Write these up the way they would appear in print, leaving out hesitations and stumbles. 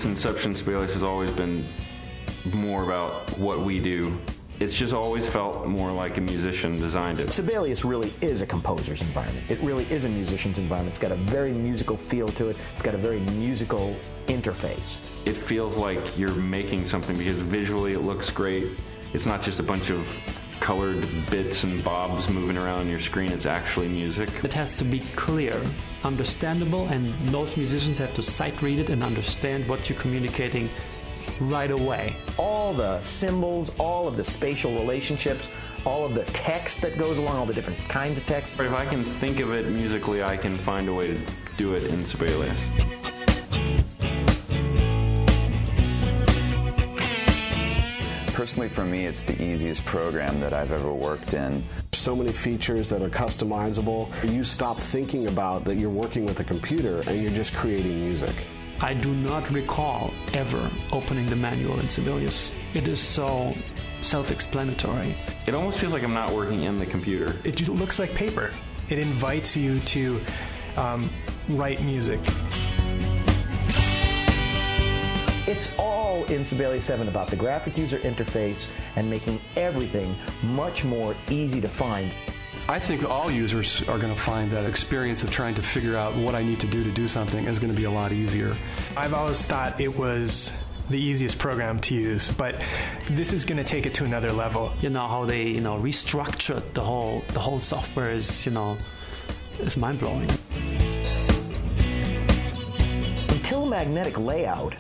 Since inception, Sibelius has always been more about what we do. It's just always felt more like a musician designed it. Sibelius really is a composer's environment. It really is a musician's environment. It's got a very musical feel to it. It's got a very musical interface. It feels like you're making something because visually it looks great. It's not just a bunch of colored bits and bobs moving around your screen. It's actually music. It has to be clear, understandable, and most musicians have to sight read it and understand what you're communicating right away. All the symbols, all of the spatial relationships, all of the text that goes along, all the different kinds of text. If I can think of it musically, I can find a way to do it in Sibelius. Personally, for me, it's the easiest program that I've ever worked in. So many features that are customizable. You stop thinking about that you're working with a computer and you're just creating music. I do not recall ever opening the manual in Sibelius. It is so self-explanatory. It almost feels like I'm not working in the computer. It just looks like paper. It invites you to write music. It's all in Sibelius 7 about the graphic user interface and making everything much more easy to find. I think all users are going to find that experience of trying to figure out what I need to do something is going to be a lot easier. I've always thought it was the easiest program to use, but this is going to take it to another level. You know how they, restructured the whole software is, is mind-blowing. Until magnetic layout,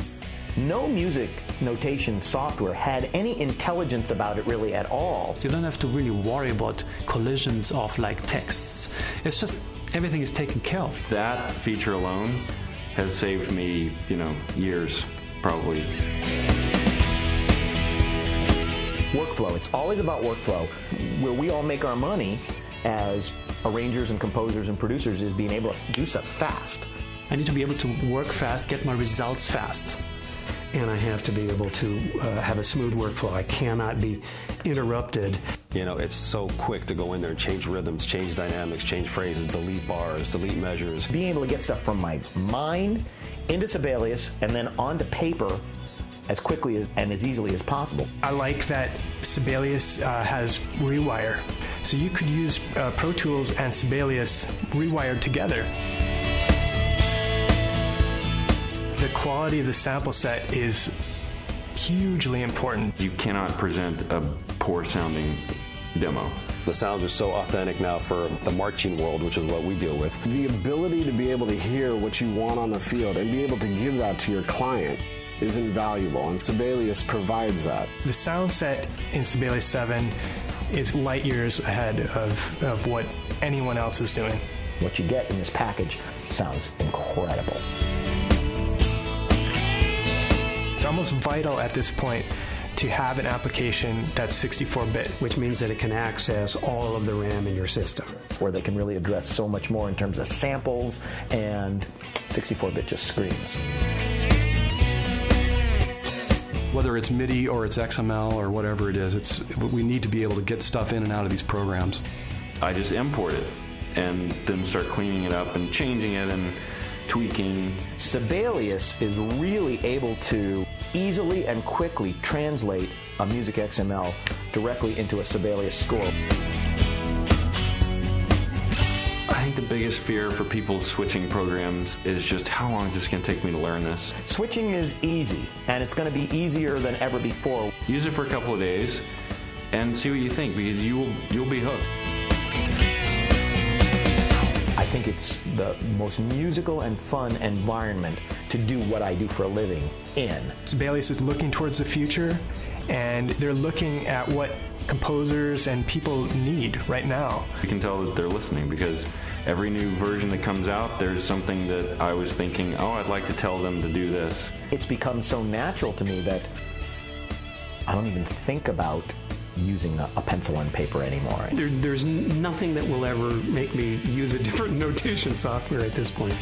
no music notation software had any intelligence about it really at all. So you don't have to really worry about collisions of texts. It's just everything is taken care of. That feature alone has saved me, years, probably. Workflow. It's always about workflow. Where we all make our money as arrangers and composers and producers is being able to do stuff fast. I need to be able to work fast, get my results fast. And I have to be able to have a smooth workflow. I cannot be interrupted. It's so quick to go in there and change rhythms, change dynamics, change phrases, delete bars, delete measures. Being able to get stuff from my mind into Sibelius and then onto paper as quickly and as easily as possible. I like that Sibelius has Rewire. So you could use Pro Tools and Sibelius rewired together. The quality of the sample set is hugely important. You cannot present a poor-sounding demo. The sounds are so authentic now for the marching world, which is what we deal with. The ability to be able to hear what you want on the field and be able to give that to your client is invaluable, and Sibelius provides that. The sound set in Sibelius 7 is light years ahead of what anyone else is doing. What you get in this package sounds incredible. It's almost vital at this point to have an application that's 64-bit. Which means that it can access all of the RAM in your system. Where they can really address so much more in terms of samples, and 64-bit just screams. Whether it's MIDI or it's XML or whatever it is, we need to be able to get stuff in and out of these programs. I just import it and then start cleaning it up and changing it and tweaking. Sibelius is really able to easily and quickly translate a music XML directly into a Sibelius score. I think the biggest fear for people switching programs is just how long is this going to take me to learn this? Switching is easy, and it's going to be easier than ever before. Use it for a couple of days and see what you think, because you'll be hooked. I think it's the most musical and fun environment to do what I do for a living in. Sibelius is looking towards the future, and they're looking at what composers and people need right now. You can tell that they're listening, because every new version that comes out, there's something that I was thinking, oh, I'd like to tell them to do this. It's become so natural to me that I don't even think about using a pencil and paper anymore. There's nothing that will ever make me use a different notation software at this point.